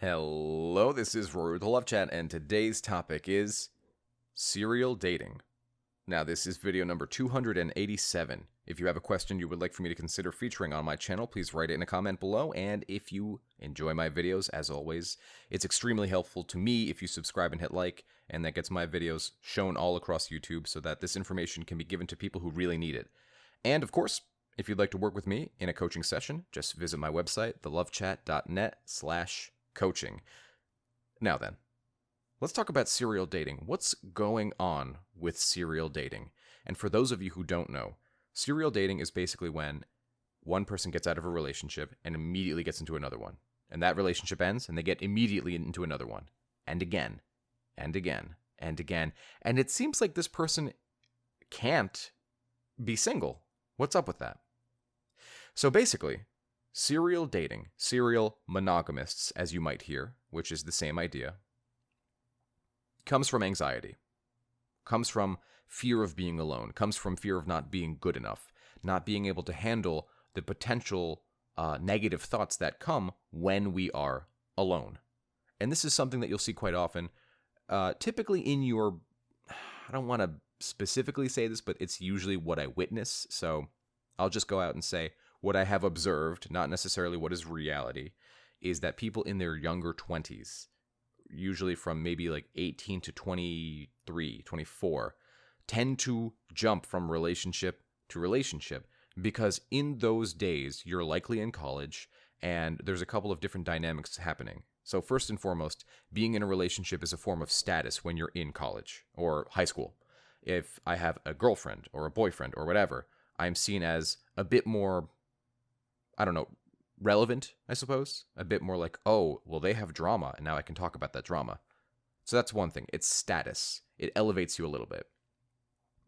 Hello, this is Rory with the Love Chat, and today's topic is serial dating. Now, this is video number 287. If you have a question you would like for me to consider featuring on my channel, please write it in a comment below, and if you enjoy my videos, as always, it's extremely helpful to me if you subscribe and hit like, and that gets my videos shown all across YouTube so that this information can be given to people who really need it. And, of course, if you'd like to work with me in a coaching session, just visit my website, thelovechat.net/coaching. Now then, let's talk about serial dating. What's going on with serial dating? And for those of you who don't know, serial dating is basically when one person gets out of a relationship and immediately gets into another one. And that relationship ends and they get immediately into another one. And again, and again, and again. And it seems like this person can't be single. What's up with that? So basically, serial dating, serial monogamists, as you might hear, which is the same idea, comes from anxiety, comes from fear of being alone, comes from fear of not being good enough, not being able to handle the potential negative thoughts that come when we are alone. And this is something that you'll see quite often, typically in your, I don't want to specifically say this, but it's usually what I witness, so I'll just go out and say, what I have observed, not necessarily what is reality, is that people in their younger 20s, usually from maybe like 18 to 23, 24, tend to jump from relationship to relationship because in those days, you're likely in college and there's a couple of different dynamics happening. So first and foremost, being in a relationship is a form of status when you're in college or high school. If I have a girlfriend or a boyfriend or whatever, I'm seen as a bit more, I don't know, relevant, I suppose. A bit more like, oh, well, they have drama, and now I can talk about that drama. So that's one thing. It's status. It elevates you a little bit.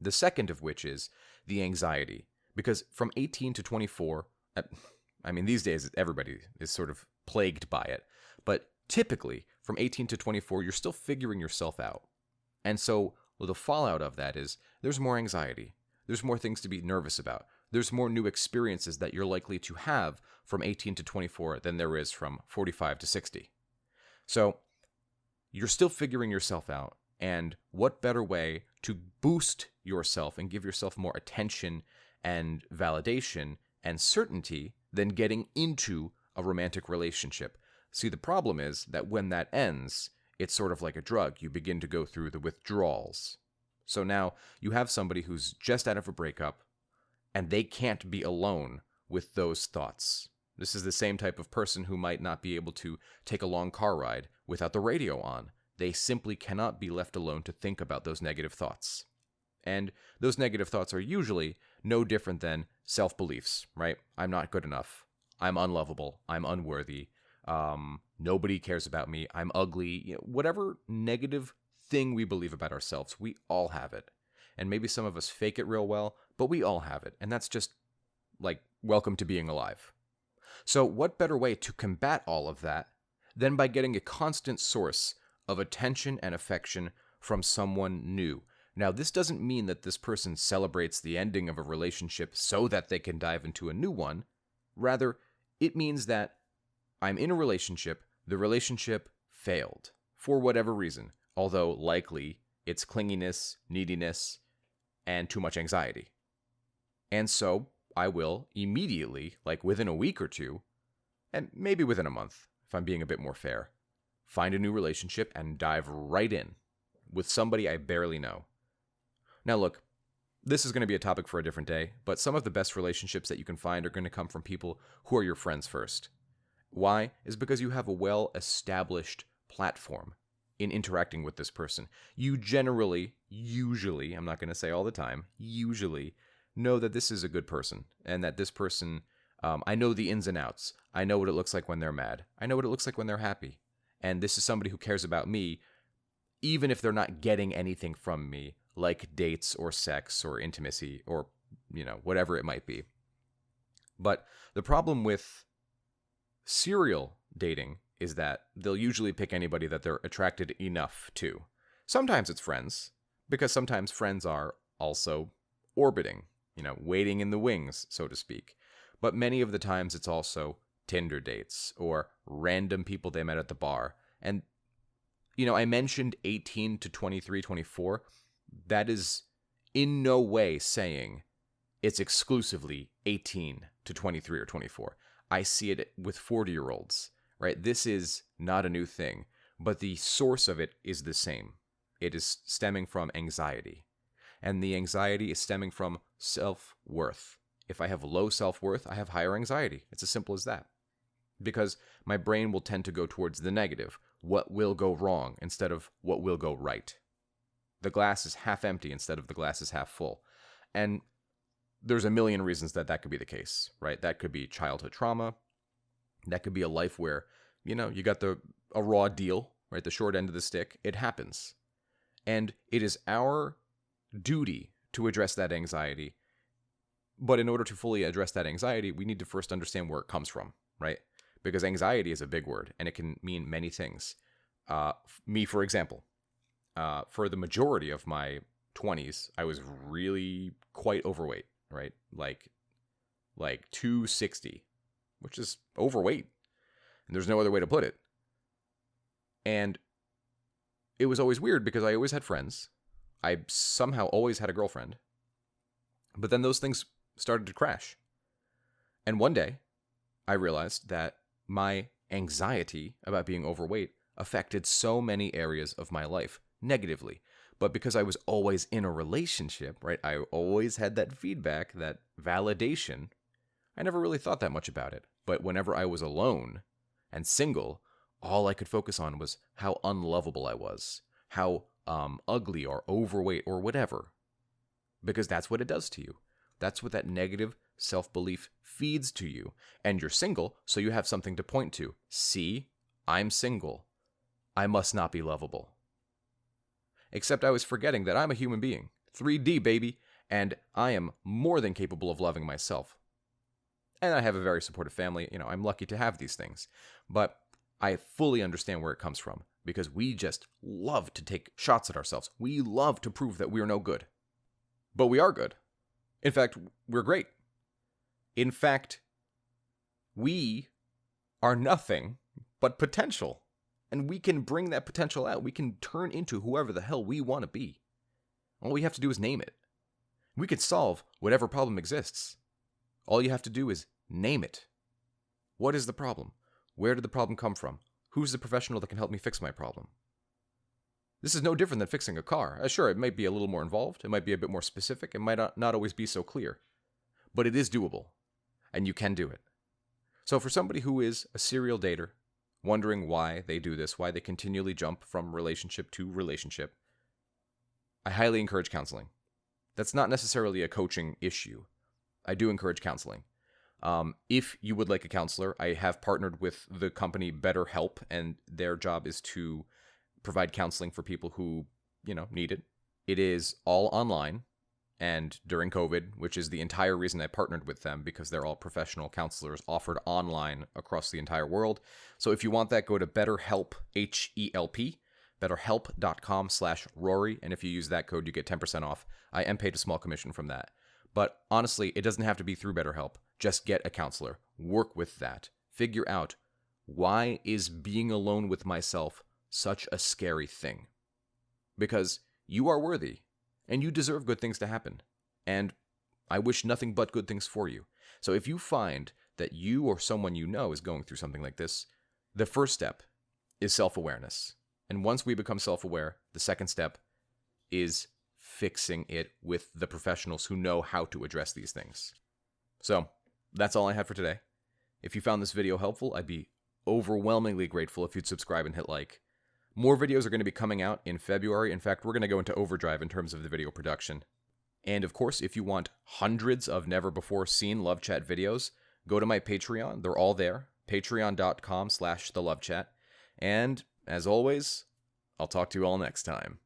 The second of which is the anxiety. Because from 18 to 24, I mean, these days, everybody is sort of plagued by it. But typically, from 18 to 24, you're still figuring yourself out. And so the fallout of that is there's more anxiety. There's more things to be nervous about. There's more new experiences that you're likely to have from 18 to 24 than there is from 45 to 60. So you're still figuring yourself out. And what better way to boost yourself and give yourself more attention and validation and certainty than getting into a romantic relationship? See, the problem is that when that ends, it's sort of like a drug. You begin to go through the withdrawals. So now you have somebody who's just out of a breakup, and they can't be alone with those thoughts. This is the same type of person who might not be able to take a long car ride without the radio on. They simply cannot be left alone to think about those negative thoughts. And those negative thoughts are usually no different than self-beliefs, right? I'm not good enough. I'm unlovable. I'm unworthy. Nobody cares about me. I'm ugly. Whatever negative thing we believe about ourselves, we all have it. And maybe some of us fake it real well, but we all have it. And that's just like, welcome to being alive. So what better way to combat all of that than by getting a constant source of attention and affection from someone new? Now, this doesn't mean that this person celebrates the ending of a relationship so that they can dive into a new one. Rather, it means that I'm in a relationship, the relationship failed for whatever reason, although likely it's clinginess, neediness, and too much anxiety. And so I will immediately, like within a week or two, and maybe within a month, if I'm being a bit more fair, find a new relationship and dive right in with somebody I barely know. Now look, this is going to be a topic for a different day, but some of the best relationships that you can find are going to come from people who are your friends first. Why? Is because you have a well-established platform in interacting with this person. You generally, usually, I'm not going to say all the time, usually know that this is a good person and that this person, I know the ins and outs. I know what it looks like when they're mad. I know what it looks like when they're happy. And this is somebody who cares about me, even if they're not getting anything from me, like dates or sex or intimacy or, whatever it might be. But the problem with serial dating is that they'll usually pick anybody that they're attracted enough to. Sometimes it's friends, because sometimes friends are also orbiting, waiting in the wings, so to speak. But many of the times it's also Tinder dates or random people they met at the bar. And, I mentioned 18 to 23, 24. That is in no way saying it's exclusively 18 to 23 or 24. I see it with 40-year-olds, right? This is not a new thing, but the source of it is the same. It is stemming from anxiety. And the anxiety is stemming from self-worth. If I have low self-worth, I have higher anxiety. It's as simple as that. Because my brain will tend to go towards the negative. What will go wrong instead of what will go right. The glass is half empty instead of the glass is half full. And there's a million reasons that could be the case, right? That could be childhood trauma. That could be a life where, you got a raw deal, right? The short end of the stick. It happens. And it is our duty to address that anxiety. But in order to fully address that anxiety, we need to first understand where it comes from, right? Because anxiety is a big word, and it can mean many things. Me, for example, for the majority of my 20s, I was really quite overweight, right? Like 260, which is overweight. And there's no other way to put it. And it was always weird because I always had friends. I somehow always had a girlfriend. But then those things started to crash. And one day, I realized that my anxiety about being overweight affected so many areas of my life negatively. But because I was always in a relationship, right, I always had that feedback, that validation, I never really thought that much about it. But whenever I was alone and single, all I could focus on was how unlovable I was, how ugly or overweight or whatever. Because that's what it does to you. That's what that negative self-belief feeds to you. And you're single, so you have something to point to. See, I'm single. I must not be lovable. Except I was forgetting that I'm a human being. 3D, baby. And I am more than capable of loving myself. And I have a very supportive family. I'm lucky to have these things. But I fully understand where it comes from. Because we just love to take shots at ourselves. We love to prove that we're no good. But we are good. In fact, we're great. In fact, we are nothing but potential. And we can bring that potential out. We can turn into whoever the hell we want to be. All we have to do is name it. We could solve whatever problem exists. All you have to do is name it. What is the problem? Where did the problem come from? Who's the professional that can help me fix my problem? This is no different than fixing a car. Sure, it might be a little more involved. It might be a bit more specific. It might not always be so clear. But it is doable. And you can do it. So for somebody who is a serial dater, wondering why they do this, why they continually jump from relationship to relationship, I highly encourage counseling. That's not necessarily a coaching issue. I do encourage counseling. If you would like a counselor, I have partnered with the company BetterHelp, and their job is to provide counseling for people who, need it. It is all online, and during COVID, which is the entire reason I partnered with them, because they're all professional counselors offered online across the entire world. So if you want that, go to BetterHelp, H-E-L-P, betterhelp.com/Rory, and if you use that code, you get 10% off. I am paid a small commission from that. But honestly, it doesn't have to be through BetterHelp. Just get a counselor. Work with that. Figure out, why is being alone with myself such a scary thing? Because you are worthy, and you deserve good things to happen. And I wish nothing but good things for you. So if you find that you or someone you know is going through something like this, the first step is self-awareness. And once we become self-aware, the second step is fixing it with the professionals who know how to address these things. So that's all I had for today. If you found this video helpful, I'd be overwhelmingly grateful if you'd subscribe and hit like. More videos are going to be coming out in February. In fact, we're going to go into overdrive in terms of the video production. And of course, if you want hundreds of never-before-seen Love Chat videos, go to my Patreon. They're all there. Patreon.com/thelovechat. And as always, I'll talk to you all next time.